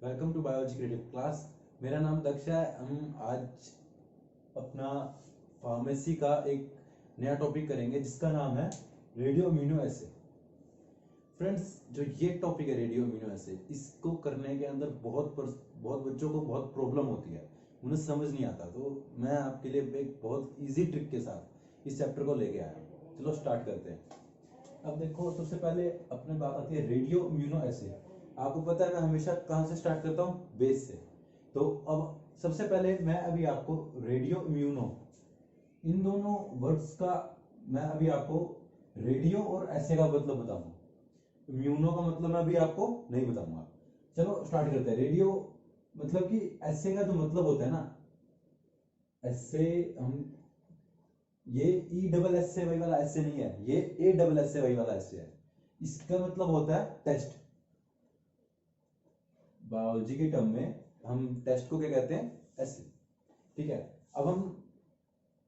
Welcome to biology creative class. मेरा नाम दक्ष है। हम आज अपना फार्मेसी का एक नया टॉपिक करेंगे जिसका नाम है रेडियो अमीनो एसिड। फ्रेंड्स, जो ये टॉपिक है रेडियो अमीनो एसिड, इसको करने के अंदर बहुत बच्चों को बहुत प्रॉब्लम होती है, उन्हें समझ नहीं आता। तो मैं आपके लिए एक बहुत इजी ट्रिक के साथ इस चैप्टर को लेके आया हूँ। चलो स्टार्ट करते हैं। अब देखो, सबसे पहले अपने बात आती है रेडियो अमीनो एसिड। आपको पता है मैं हमेशा कहाँ से स्टार्ट करता हूँ? बेस से। तो अब सबसे पहले मैं अभी आपको रेडियो इम्यूनो, इन दोनों वर्ड्स का मैं अभी आपको रेडियो और ऐसे का मतलब बताऊंगा। इम्यूनो का मतलब मैं अभी आपको नहीं बताऊंगा। चलो स्टार्ट करते हैं। रेडियो मतलब कि ऐसे का जो मतलब होता है ना, ऐसे हम ये ई डबल एस से वाई वाला ऐसे नहीं है, ये ए डबल एस से वाई वाला ऐसे है। इसका मतलब होता है टेस्ट। बायोलॉजी के टर्म में हम टेस्ट को क्या कहते हैं? ऐसे। ठीक है। अब हम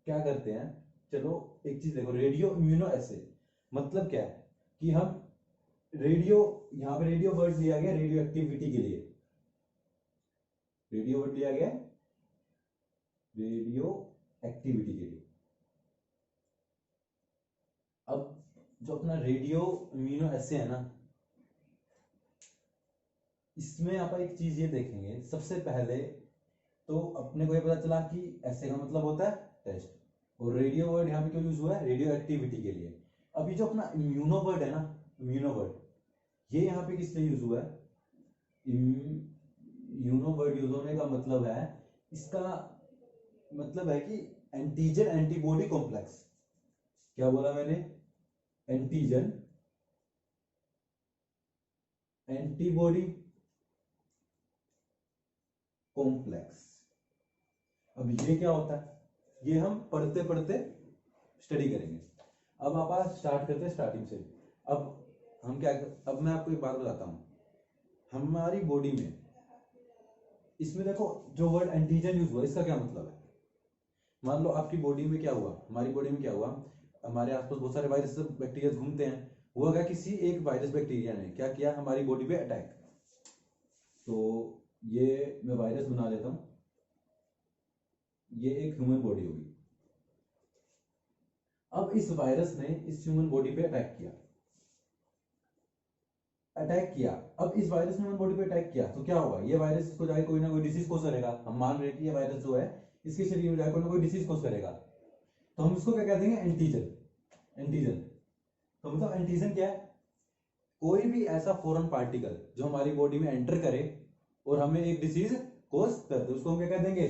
क्या करते हैं, चलो एक चीज देखो, रेडियो इम्यूनो ऐसे मतलब क्या है कि हम रेडियो, यहां पे रेडियो वर्ड लिया गया रेडियो एक्टिविटी के लिए। रेडियो वर्ड लिया गया रेडियो एक्टिविटी के लिए। अब जो अपना रेडियो इम्यूनो ऐसे है ना, इसमें आप एक चीज ये देखेंगे। सबसे पहले तो अपने को ये पता चला कि ऐसे का मतलब होता है टेस्ट, और रेडियो वर्ड यहाँ पे क्यों यूज हुआ है? रेडियो एक्टिविटी के लिए। अभी जो अपना इम्यूनो वर्ड है ना, इम्यूनो वर्ड, ये यहाँ पे किस लिए यूज हुआ है? इम्यूनो वर्ड यूज होने का मतलब है, इसका मतलब है कि एंटीजन एंटीबॉडी कॉम्प्लेक्स। क्या बोला मैंने? Antigen antibody complex. अब ये क्या होता है, ये हम पढ़ते पढ़ते स्टडी करेंगे। अब आप स्टार्ट करते हैं स्टार्टिंग से। अब हम क्या, अब मैं आपको एक बात बताता हूं। हमारी बॉडी में, इसमें देखो जो वर्ड एंटीजन यूज हुआ, इसका क्या मतलब है? मान लो आपकी बॉडी में क्या हुआ, हमारी बॉडी में क्या हुआ, हमारे आसपास बहुत सारे वायरस बैक्टीरिया घूमते हैं। हुआ क्या, किसी एक वायरस बैक्टीरिया ने क्या किया, हमारी बॉडी पे अटैक। तो ये मैं वायरस बना लेता हूं, ये एक ह्यूमन बॉडी होगी। अब इस वायरस ने इस ह्यूमन बॉडी पे अटैक किया, अब इस वायरस ने ह्यूमन बॉडी पे अटैक किया तो क्या होगा? ये वायरस इसको जाके कोई ना कोई डिसीज कोस करेगा। हम मान रहे हैं कि ये वायरस जो है इसके शरीर में जाके कोई ना कोई डिसीज कोस करेगा। तो हम इसको क्या कह देंगे? एंटीजन। एंटीजन तो मतलब एंटीजन क्या है? कोई भी ऐसा फॉरेन पार्टिकल जो हमारी बॉडी में एंटर करे और हमें एक डिसीज कोस कर दे, उसको हम क्या कह देंगे?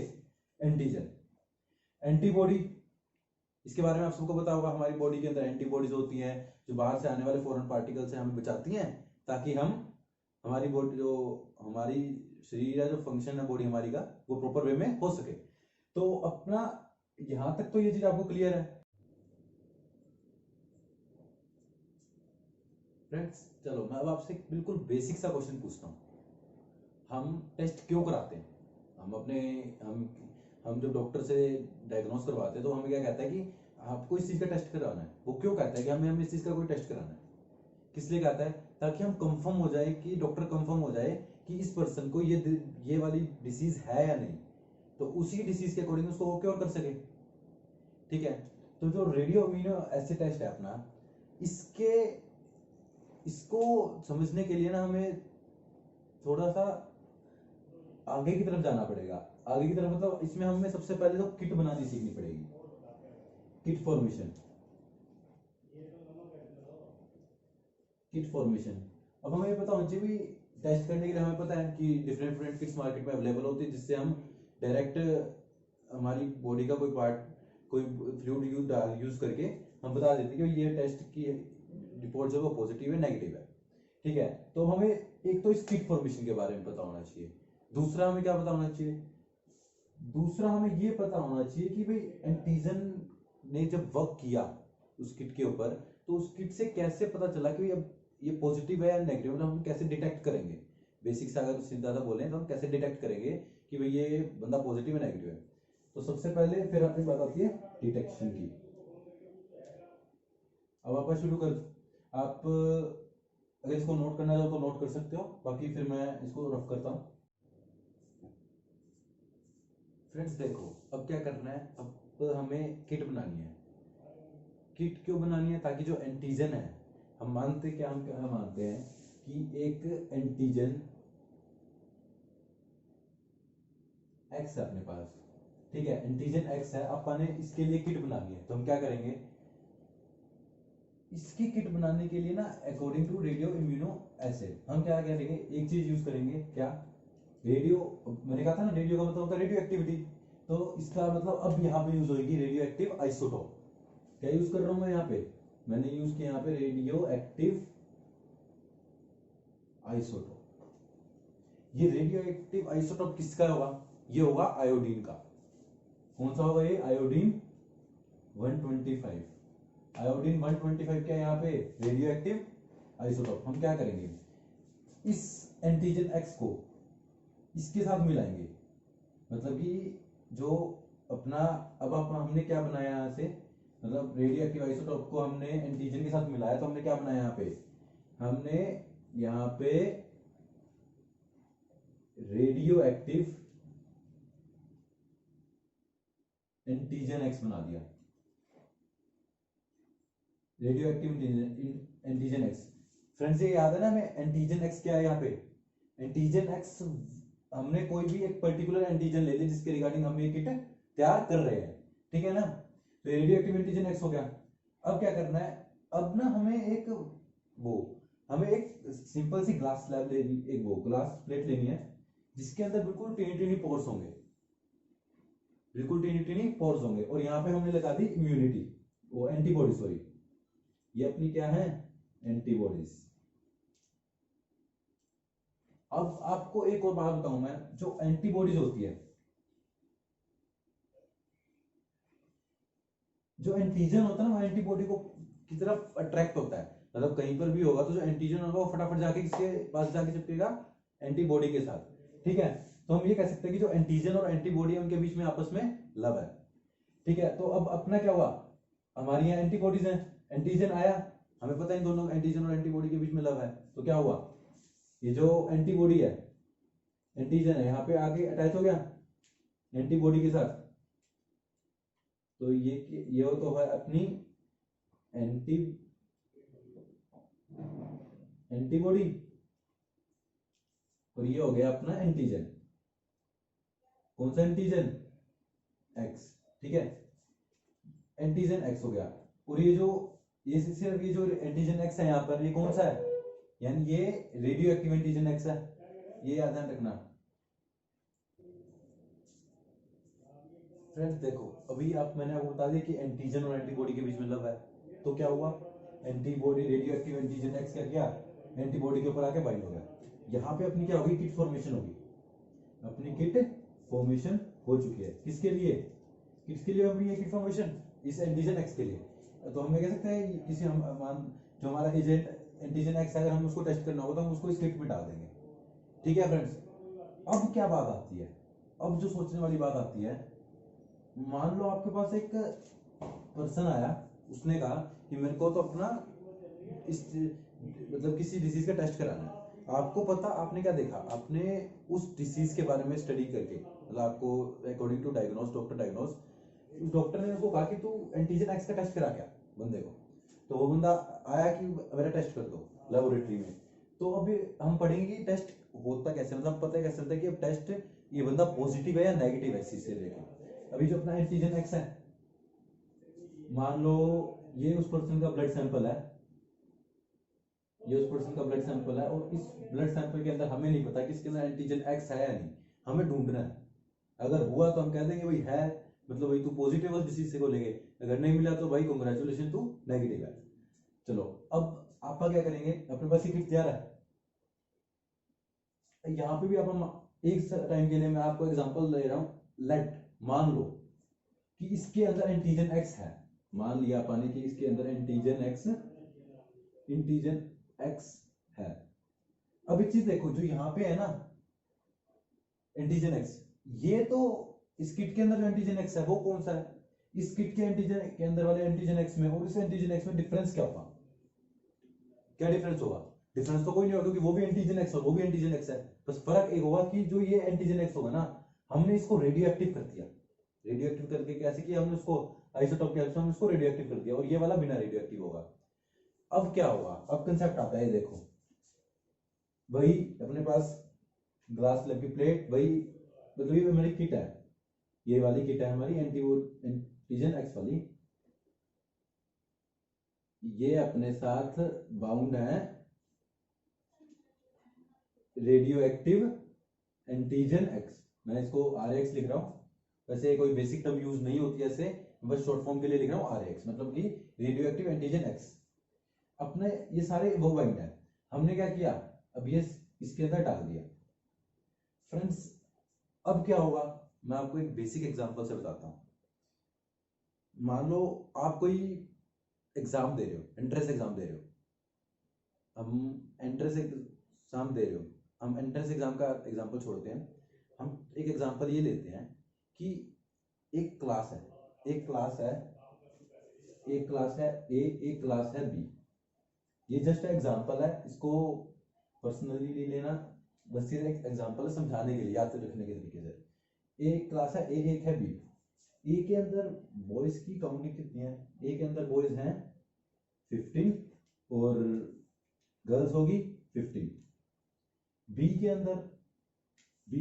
एंटीजन। एंटीबॉडी, इसके बारे में आप सबको पता होगा। हमारी बॉडी के अंदर एंटीबॉडीज होती हैं जो बाहर से आने वाले फॉरेन पार्टिकल से हमें बचाती हैं, ताकि हम, हमारी बॉडी जो, हमारी शरीर का जो फंक्शन है बॉडी हमारी का, वो प्रॉपर वे में हो सके। तो अपना यहां तक तो ये चीज आपको क्लियर है फ्रेंड्स। चलो मैं अब आपसे बिल्कुल बेसिक सा क्वेश्चन पूछता हूँ। हम टेस्ट क्यों कराते हैं? हम अपने हम जब डॉक्टर से डायग्नोस करवाते हैं तो हमें क्या कहता है कि आपको इस चीज का टेस्ट कराना है। वो क्यों कहता है कि हमें इस चीज का कोई टेस्ट कराना है? किस लिए कहता है? ताकि हम कंफर्म हो जाए, कि डॉक्टर कंफर्म हो जाए कि इस पर्सन को ये वाली डिसीज है या नहीं, तो उसी डिसीज के अकॉर्डिंग उसको वो क्योर कर सके। ठीक है। तो जो रेडियो अमीनो एसिड टेस्ट है अपना, इसके इसको समझने के लिए ना हमें थोड़ा सा आगे की तरफ जाना पड़ेगा। आगे की तरफ मतलब इसमें हमें सबसे पहले तो किट बनानी सीखनी पड़ेगी। Kit formation, kit formation. अब हमें पता होना चाहिए भी, टेस्ट करने के लिए हमें पता है कि डिफरेंट डिफरेंट किट्स मार्केट में अवेलेबल होती है, जिससे हम डायरेक्ट हमारी बॉडी का कोई पार्ट, कोई फ्लूइड यूज करके हम बता देते हैं कि ये टेस्ट की रिपोर्ट जो है पॉजिटिव है नेगेटिव है। ठीक है। तो हमें एक तो इस किट फॉर्मेशन के बारे में पता होना चाहिए। दूसरा हमें क्या पता होना चाहिए? दूसरा हमें ये पता होना चाहिए कि भाई एंटीजन ने जब वर्क किया उस किट के ऊपर, तो उस किट से कैसे पता चला कि ये पॉजिटिव है या नेगेटिव, मतलब हम कैसे डिटेक्ट करेंगे? बेसिक से अगर सीधा सा बोलें तो हम कैसे डिटेक्ट करेंगे कि भाई ये बंदा पॉजिटिव है नेगेटिव है? तो सबसे पहले फिर अपनी बात आती है डिटेक्शन की। अब आप शुरू कर, आप अगर इसको नोट करना चाहो तो नोट कर सकते हो, बाकी फिर मैं इसको रफ करता हूँ। फ्रेंड्स देखो, अब क्या करना है, अब हमें किट बनानी है। किट क्यों बनानी है? ताकि जो एंटीजन है, हम मानते क्या, हम क्या मानते हैं कि एक एंटीजन एक्स है अपने पास, ठीक है, एंटीजन एक्स है, अपन ने इसके लिए किट बनानी है। तो हम क्या करेंगे, इसकी किट बनाने के लिए ना, according to radio immuno acid, हम क्या करेंगे, एक चीज यूज करेंगे, क्या, रेडियो, मैंने कहा था ना रेडियो का मतलब होता है रेडियो एक्टिविटी, तो इसका मतलब अब यहाँ पे यूज होगी रेडियो एक्टिव आइसोटोप। क्या यूज कर रहा हूं मैं यहाँ पे, मैंने यूज किया यहाँ पे रेडियो एक्टिव आइसोटोप। ये रेडियो एक्टिव आइसोटोप किसका होगा, ये होगा आयोडीन का। कौन सा होगा ये, आयोडीन 125। आयोडीन 125 क्या है यहाँ पे, रेडियो एक्टिव आइसोटोप। हम क्या करेंगे, इस एंटीजन एक्स को इसके साथ मिलाएंगे, मतलब कि जो अपना, अब हमने क्या बनाया यहाँ से, मतलब रेडियो एक्टिव आइसोटोप को हमने एंटीजन के साथ मिलाया, तो हमने क्या बनाया यहाँ पे, हमने यहाँ पे रेडियो एक्टिव एंटीजन एक्स बना दिया, radio active antigen x. Friends ये याद है ना हमें, एंटीजन एक्स क्या है यहाँ पे, एंटीजन एक्स, हमने कोई भी एक पर्टिकुलर एंटीजन ले लिया जिसके रिगार्डिंग हम ये किट तैयार कर रहे हैं, ठीक है ना, तो रेडियो एक्टिव एंटीजन एक्स हो गया। अब क्या करना है, अब ना हमें एक वो, हमें एक सिंपल सी ग्लास स्लैब लेनी, एक वो ग्लास प्लेट लेनी है, जिसके अंदर बिल्कुल टीनी टीनी पोर्स होंगे, बिल्कुल टीनी टीनी पोर्स होंगे, और यहाँ पे हमने लगा दी इम्यूनिटी, वो एंटीबॉडी, सॉरी, ये अपनी क्या है, एंटीबॉडीज। अब आपको एक और बात बताऊं मैं, जो एंटीबॉडीज होती है, जो एंटीजन होता है ना, वो एंटीबॉडी को की तरफ अट्रैक्ट होता है, मतलब कहीं पर भी होगा तो जो एंटीजन होगा वो फटाफट जाके किसके पास जाके चिपकेगा, एंटीबॉडी के साथ, ठीक है। तो हम ये कह सकते हैं कि जो एंटीजन और एंटीबॉडी है उनके बीच में आपस में लव है, ठीक है। तो अब अपना क्या हुआ, हमारी यहाँ एंटीबॉडीज है, एंटीजन आया, हमें पता है इन दोनों एंटीजन और एंटीबॉडी के बीच में लव है, तो क्या हुआ, ये जो एंटीबॉडी है, एंटीजन है, यहाँ पे आके अटैच हो गया एंटीबॉडी के साथ, तो ये तो है अपनी एंटीबॉडी, और ये हो गया अपना एंटीजन, कौन सा एंटीजन, एक्स, ठीक है, एंटीजन एक्स हो गया। और ये सिर्फ ये जो एंटीजन एक्स है यहाँ पर, ये कौन सा है, यानी ये रेडियो एक्टिव एंटीजन एक्स है, ये याद रखना। फ्रेंड्स देखो, अभी मैंने आपको बता दिया कि एंटीजन और एंटीबॉडी के बीच में लव है, तो क्या हुआ, antibody radio active antigen x क्या किया, एंटीबॉडी के ऊपर आके बाइंड हो गया, यहाँ पे अपनी क्या होगी, किट फॉर्मेशन होगी, अपनी किट फॉर्मेशन हो चुकी है, किसके लिए, किसके लिए अपनी ये किट फॉर्मेशन, इस एंटीजन एक्स के लिए। तो हम कह सकते हैं किसी हम मान, जो हमारा एजेंट एंटीजन एक्स अगर हम उसको टेस्ट करना होगा तो हम उसको इस किट में डाल देंगे, ठीक है फ्रेंड्स। अब क्या बात आती है, अब जो सोचने वाली बात आती है, मान लो आपके पास एक पर्सन आया, उसने कहा कि मेरे को तो अपना इस मतलब किसी डिसीज का टेस्ट कराना है, आपको पता, आपने क्या देखा, आपने उस डिसीज के बारे में स्टडी करके, मतलब आपको according to diagnose, doctor diagnose, उस डॉक्टर ने उसको कहा कि तू एंटीजन एक्स का टेस्ट करा क्या बंदे को, तो वो बंदा आया कि मेरा टेस्ट कर दो लेबोरेटरी में। तो अभी हम पढ़ेंगे कि टेस्ट होता कैसे, मतलब पता कैसे चलता है कि अब टेस्ट ये बंदा पॉजिटिव है या नेगेटिव है इस चीज से रिलेटेड। अभी जो अपना एंटीजन एक्स है, मान लो ये उस पर्सन का ब्लड सैंपल है, ये उस पर्सन का ब्लड सैंपल है, और इस ब्लड सैंपल के अंदर हमें नहीं पता कि इसके अंदर एंटीजन एक्स है या नहीं, हमें ढूंढना है। अगर हुआ तो हम कह देंगे भाई है, मतलब भाई तू पॉजिटिव है डिसीज से को लेके, अगर नहीं मिला तो भाई कांग्रेचुलेशन तू नेगेटिव है। चलो अब आप क्या करेंगे, अपने पास किट तैयार है, यहाँ पे भी आप एक टाइम के लिए मैं आपको एग्जांपल दे रहा हूँ, लेट मान लो कि इसके अंदर एंटीजन एक्स है, मान लिया पानी कि इसके अंदर एंटीजन एक्स है। अब एक चीज देखो, जो यहाँ पे है ना एंटीजन एक्स, ये तो इस किट के अंदर जो एंटीजन एक्स है वो कौन सा है, इस किट के एंटीजन के अंदर वाले एंटीजन एक्स में और इस एंटीजन एक्स में डिफरेंस क्या होगा, क्या डिफरेंस होगा, डिफरेंस तो कोई नहीं होगा, क्योंकि वो भी एंटीजन एक्स और वो भी एंटीजन एक्स है, बस फर्क एक होगा कि जो ये एंटीजन एक्स होगा ना, हमने इसको रेडियो एक्टिव कर दिया। रेडियो एक्टिव करके कैसे किया हमने उसको, आइसोटोप के हेल्प से हमने उसको रेडियो एक्टिव कर दिया, और ये वाला बिना रेडियो एक्टिव होगा। अब क्या होगा, अब कंसेप्ट आता है, देखो वही अपने पास ग्लास स्लैब की प्लेट, वही मतलब ये हमारी किट है, ये वाली किट है हमारी एंटीजन एक्स वाली, ये अपने साथ बाउंड है रेडियो एक्टिव एंटीजन एक्स। मैं इसको आर एक्स लिख रहा हूं, वैसे कोई बेसिक टर्म यूज नहीं होती ऐसे, बस शॉर्ट फॉर्म के लिए लिख रहा हूं आर एक्स, मतलब कि रेडियो एक्टिव एंटीजन एक्स। अपने ये सारे वो बाइंड है, हमने क्या किया, अब ये इसके अंदर डाल दिया। फ्रेंड्स अब क्या होगा, मैं आपको एक बेसिक एग्जांपल से बताता हूं। मान लो आप कोई एग्जाम दे रहे हो, एंट्रेंस एग्जाम दे रहे हो, हम एंट्रेंस एग्जाम दे रहे हो, हम एंट्रेंस एग्जाम का एग्जांपल छोड़ते हैं, हम एक एग्जांपल ये लेते हैं कि एक क्लास है, एक क्लास है, एक क्लास है ए, एक क्लास है बी। ये जस्ट एग्जांपल है, इसको पर्सनली नहीं लेना, बस सिर्फ एक एग्जांपल है समझाने के लिए, याद रखने के तरीके से। एक क्लास है ए, एक है बी। ए के अंदर बॉयज की काउंटिंग कितनी है, ए के अंदर बॉयज हैं 15 और गर्ल्स होगी 15। बी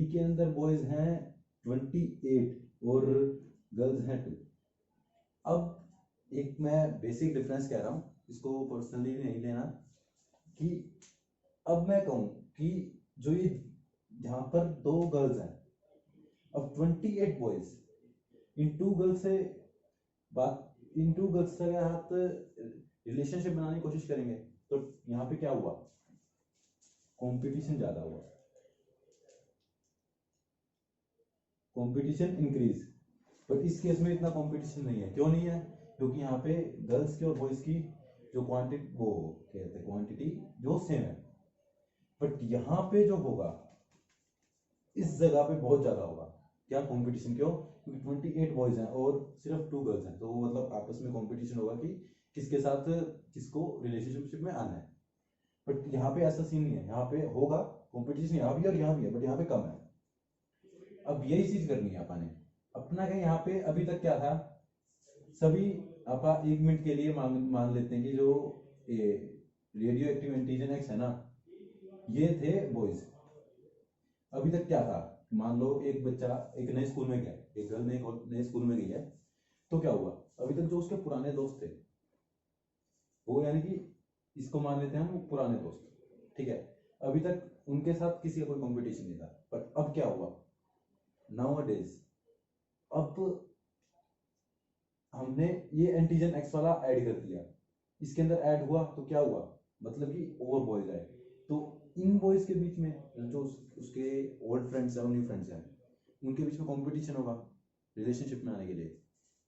के अंदर बॉयज हैं 28 और गर्ल्स हैं 2। अब एक मैं बेसिक डिफरेंस कह रहा हूं, इसको पर्सनली नहीं लेना, कि अब मैं कहूं कि जो ये यहां पर 2 गर्ल्स हैं, अब 28 बॉयज इन 2 गर्ल्स से आप रिलेशनशिप बनाने की कोशिश करेंगे, तो यहाँ पे क्या हुआ, कंपटीशन ज्यादा हुआ, कंपटीशन इंक्रीज। बट इस केस में इतना कंपटीशन नहीं है, क्यों नहीं है, क्योंकि यहाँ पे गर्ल्स की और बॉयज की जो क्वांटिटी जो सेम है। बट यहाँ पे जो होगा इस जगह पे बहुत ज्यादा होगा, क्या कंपटीशन, क्यों, क्योंकि 28 बॉयज हैं और सिर्फ 2 गर्ल्स हैं, तो मतलब आपस में कंपटीशन होगा कि किसके साथ किसको रिलेशनशिप में आना है। बट यहाँ पे ऐसा सीन नहीं है, यहाँ पे होगा कंपटीशन, यहाँ भी और यहाँ भी है, बट यहाँ पे कम है। अब यही चीज करनी है अपने, अपना क्या यहाँ पे अभी तक क्या था, सभी आप 1 मिनट के लिए मान लेते हैं कि जो रेडियो एक्टिव एंटीजन एक्स है ना, ये थे बॉयज। अभी तक क्या था, मान लो एक बच्चा एक नए स्कूल में गया, एक गर्ल नए स्कूल में गई है, तो क्या हुआ, अभी तक जो उसके पुराने दोस्त थे वो, यानी कि इसको मान लेते हैं हम पुराने दोस्त, ठीक है, अभी तक उनके साथ किसी का कोई कंपटीशन नहीं था। बट अब क्या हुआ, नाउअडेज अब हमने ये एंटीजन एक्स वाला ऐड कर दिया, इसके अंदर ऐड हुआ तो क्या हुआ, मतलब कि और बॉयज आए, तो इन बॉयज के बीच में जो उसके ओल्ड फ्रेंड्स हैं और न्यू फ्रेंड्स हैं, उनके बीच में कंपटीशन होगा रिलेशनशिप में आने के लिए।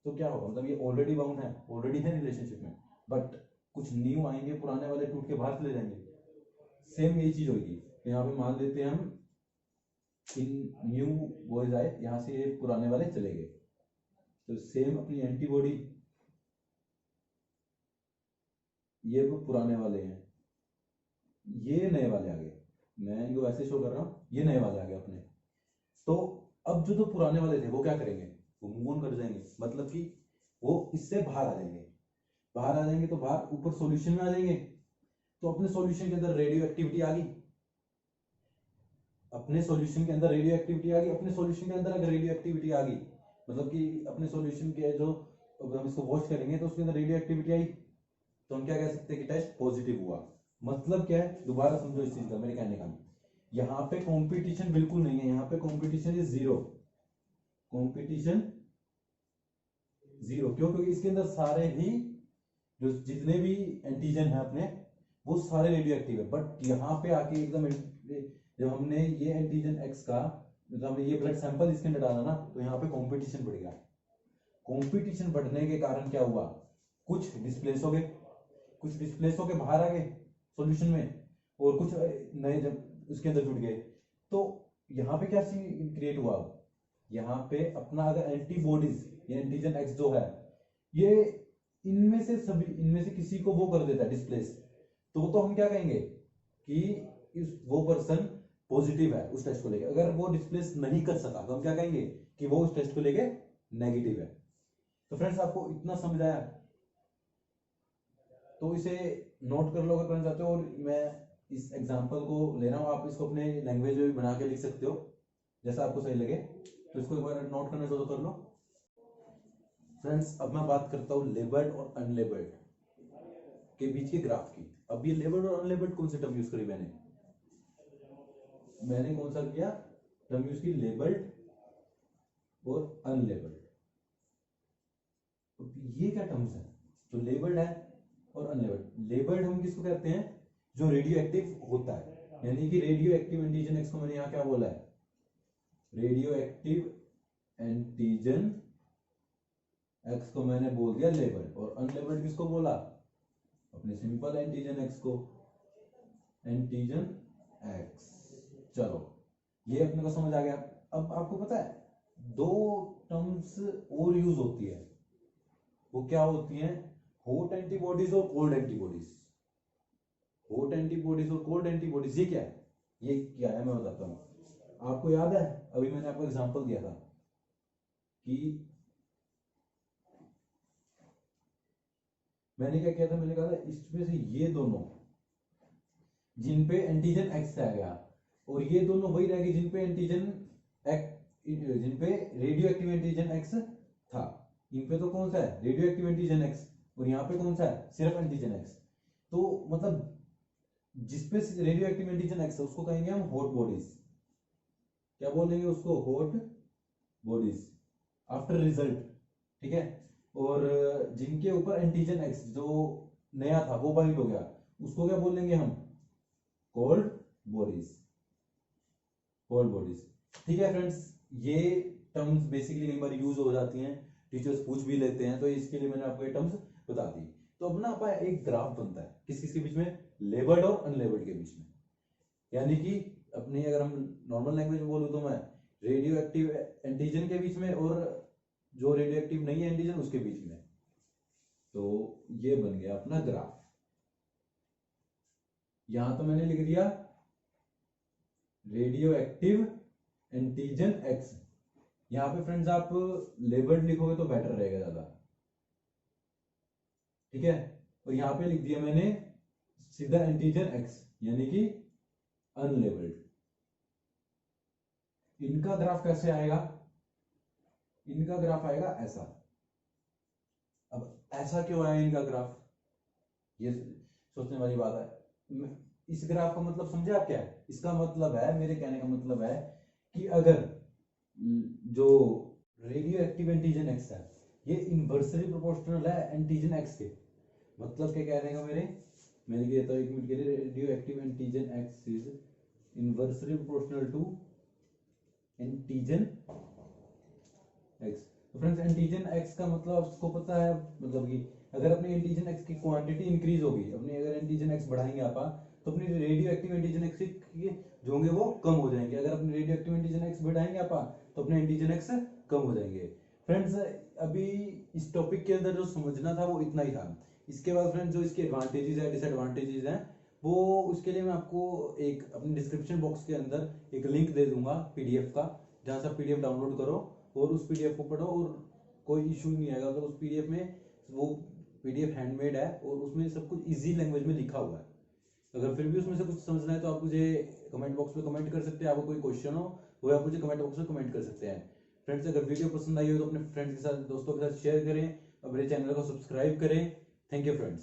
तो क्या होगा, मतलब ये ऑलरेडी बाउंड है, ऑलरेडी है रिलेशनशिप में, बट कुछ न्यू आएंगे, पुराने वाले टूट के बाहर चले जाएंगे। सेम यही चीज होगी, यहाँ पे मान लेते हैं हम इन न्यू बॉयज आए, यहाँ से पुराने वाले चले गए, तो सेम अपनी एंटीबॉडी, ये वो पुराने वाले हैं, ये नए वाले आ गए, मैं इनको ऐसे शो कर रहा हूँ, ये नए वाले आ गए अपने। तो अब जो पुराने वाले थे वो क्या करेंगे, वो मूव ऑन कर जाएंगे, मतलब कि वो इससे बाहर आ जाएंगे, तो बाहर ऊपर सॉल्यूशन में आ जाएंगे, तो अपने सॉल्यूशन के अंदर रेडियो एक्टिविटी आ गई, अपने सॉल्यूशन के अंदर रेडियो एक्टिविटी आ गई, अपने सॉल्यूशन के अंदर अगर रेडियो एक्टिविटी आ गई, मतलब कि अपने सॉल्यूशन के जो, अगर हम इसको वॉश करेंगे तो उसके अंदर रेडियो एक्टिविटी आई, तो हम क्या कह सकते हैं कि टेस्ट पॉजिटिव हुआ। मतलब क्या है, दोबारा समझो इस चीज का, मेरे कहने का, यहाँ पे कंपटीशन बिल्कुल नहीं है, यहाँ पे competition is zero, competition zero, क्यों, क्योंकि इसके अंदर सारे ही जो जितने भी एंटीजन है अपने, वो सारे रेडियो एक्टिव है। बट यहाँ पे आके एकदम जब हमने ये एंटीजन एक्स का, मतलब हमने ये ब्लड सैंपल इसके अंदर डाला ना, तो यहाँ पे कंपटीशन बढ़ गया। कंपटीशन बढ़ने के कारण क्या हुआ, कुछ डिस्प्लेस हो गए, बाहर आ गए सॉल्यूशन में, और कुछ नए जब उसके अंदर जुड़ गए। तो यहाँ पे क्या सीन क्रिएट हुआ, यहाँ पे अपना अगर एंटीबॉडीज, ये एंटीजन एक्स जो है, ये इनमें से किसी को वो कर देता है डिस्प्लेस, तो हम क्या कहेंगे कि वो पर्सन पॉजिटिव है उस टेस्ट को लेके, अगर वो डिस्प्लेस नहीं कर सका तो हम क्या कहेंगे कि वो उस टेस्ट को लेके नेगेटिव है। तो फ्रेंड्स आपको इतना समझ आया, तो इसे नोट कर लो अगर करना चाहते हो, और मैं इस एग्जांपल को ले रहा हूँ, आप इसको अपने लैंग्वेज में भी बना के लिख सकते हो जैसा आपको सही लगे। तो इसको एक बार नोट करना चाहो तो कर लो। फ्रेंड्स अब मैं बात करता हूँ लेबल्ड और अनलेबल्ड के बीच के ग्राफ की। अब ये लेबल्ड और अनलेबल्ड कौन सी टर्म यूज करी मैंने कौन सा किया टर्म यूज की, लेबल्ड और अनलेबल्ड। तो ये क्या टर्म्स है, जो लेबल्ड है और अनलेबल्ड। लेबल्ड हम किसको कहते हैं, जो रेडियो एक्टिव होता है, यानी कि रेडियो एक्टिव एंटीजन एक्स को मैंने यहां क्या बोला है, रेडियो एक्टिव एंटीजन एक्स को मैंने बोल दिया लेबल्ड, और अनलेबल्ड किसको बोला, अपने सिंपल एंटीजन एक्स को, एंटीजन एक्स। चलो ये अपने को समझ आ गया। अब आपको पता है दो टर्म्स और यूज होती है, वो क्या होती हैं, हॉट एंटीबॉडीज और कोल्ड एंटीबॉडीज। हॉट एंटीबॉडीज और कोल्ड एंटीबॉडीज ये क्या है, ये क्या है मैं बताता हूं। आपको याद है अभी मैंने आपको एग्जांपल दिया था कि मैंने क्या किया था, मैंने कहा था इसमें से ये दोनों जिन पे एंटीजन एक्स आ गया, और ये दोनों वही रहेगी जिन पे एंटीजन जिन पे रेडियो एक्टिव एंटीजन एक्स था। इन पे तो कौन सा है, रेडियो एक्टिव एंटीजन एक्स, और यहाँ पे कौन सा है, सिर्फ एंटीजन एक्स। तो मतलब जिसपे रेडियो एक्टिव एंटीजन एक्स है उसको कहेंगे हम हॉट बॉडीज। क्या बोलेंगे उसको, हॉट बॉडीज आफ्टर रिजल्ट, ठीक है। और जिनके ऊपर एंटीजन एक्स जो नया था वो बाइंड हो गया, उसको क्या बोलेंगे हम, कोल्ड बॉडीज, कोल्ड बॉडीज। ठीक है फ्रेंड्स, ये टर्म्स बेसिकली कई बार यूज हो जाती हैं, टीचर्स पूछ भी लेते हैं, तो इसके लिए मैंने आपको ये टर्म्स बता दी। तो अब ना अपना एक ग्राफ बनता है किस किस के बीच में, लेबल्ड और अनलेबल्ड के बीच में। यानी कि अपनी अगर हम नॉर्मल लैंग्वेज में बोलूं तो मैं रेडियो एक्टिव एंटीजन के बीच में और जो रेडियो एक्टिव नहीं है एंटीजन उसके बीच में। तो ये बन गया अपना ग्राफ। यहां तो मैंने लिख दिया रेडियो एक्टिव एंटीजन एक्स, यहां पे फ्रेंड्स आप लेबल्ड लिखोगे तो बेटर रहेगा ज्यादा, ठीक है। और यहां पे लिख दिया मैंने सीधा एंटीजन एक्स, यानी कि अनलेबल्ड। इनका ग्राफ कैसे आएगा, इनका ग्राफ आएगा ऐसा। अब ऐसा क्यों आया इनका ग्राफ, ये सोचने वाली बात है। इस ग्राफ का मतलब समझे आप क्या है, इसका मतलब है, मेरे कहने का मतलब है कि अगर जो रेडियो एक्टिव एंटीजन एक्स है ये इनवर्सली प्रोपोर्शनल है एंटीजन एक्स के, मतलब क्या कह रहे हैं मेरे, मैं लिख देता हूं एक मिनट के लिए, radioactive antigen X is inversely proportional to antigen X. तो फ्रेंड्स एंटीजन एक्स का मतलब आपको पता है, मतलब कि अगर अपनी एंटीजन एक्स की क्वांटिटी इंक्रीज होगी, अपनी अगर एंटीजन एक्स बढ़ाएंगे आप तो अपनी रेडियो एक्टिव एंटीजन एक्स के जो होंगे वो कम हो जाएंगे। अगर अपनी रेडियो एक्टिव एंटीजन एक्स बढ़ाएंगे आप तो अपने एंटीजन एक्स कम हो जाएंगे। फ्रेंड्स अभी इस टॉपिक के अंदर जो समझना था वो इतना ही था। इसके बाद फ्रेंड्स जो इसके एडवांटेजेस है डिसएडवांटेजेस हैं वो उसके लिए मैं आपको एक अपने डिस्क्रिप्शन बॉक्स के अंदर एक लिंक दे दूंगा पीडीएफ का, जहां से पीडीएफ डाउनलोड करो और उस पीडीएफ को पढ़ो और कोई इशू नहीं आएगा। मतलब उस पीडीएफ में वो पीडीएफ हैंडमेड है और उसमें सब कुछ इजी लैंग्वेज में लिखा हुआ है। अगर फिर भी उसमें से कुछ समझना है तो आप मुझे कमेंट बॉक्स में कमेंट कर सकते हैं, आपको कोई क्वेश्चन हो वो आप मुझे कमेंट बॉक्स में कमेंट कर सकते हैं। फ्रेंड्स अगर वीडियो पसंद आई हो तो अपने फ्रेंड्स के साथ दोस्तों के साथ शेयर करें और मेरे चैनल को सब्सक्राइब करें। Thank you friends.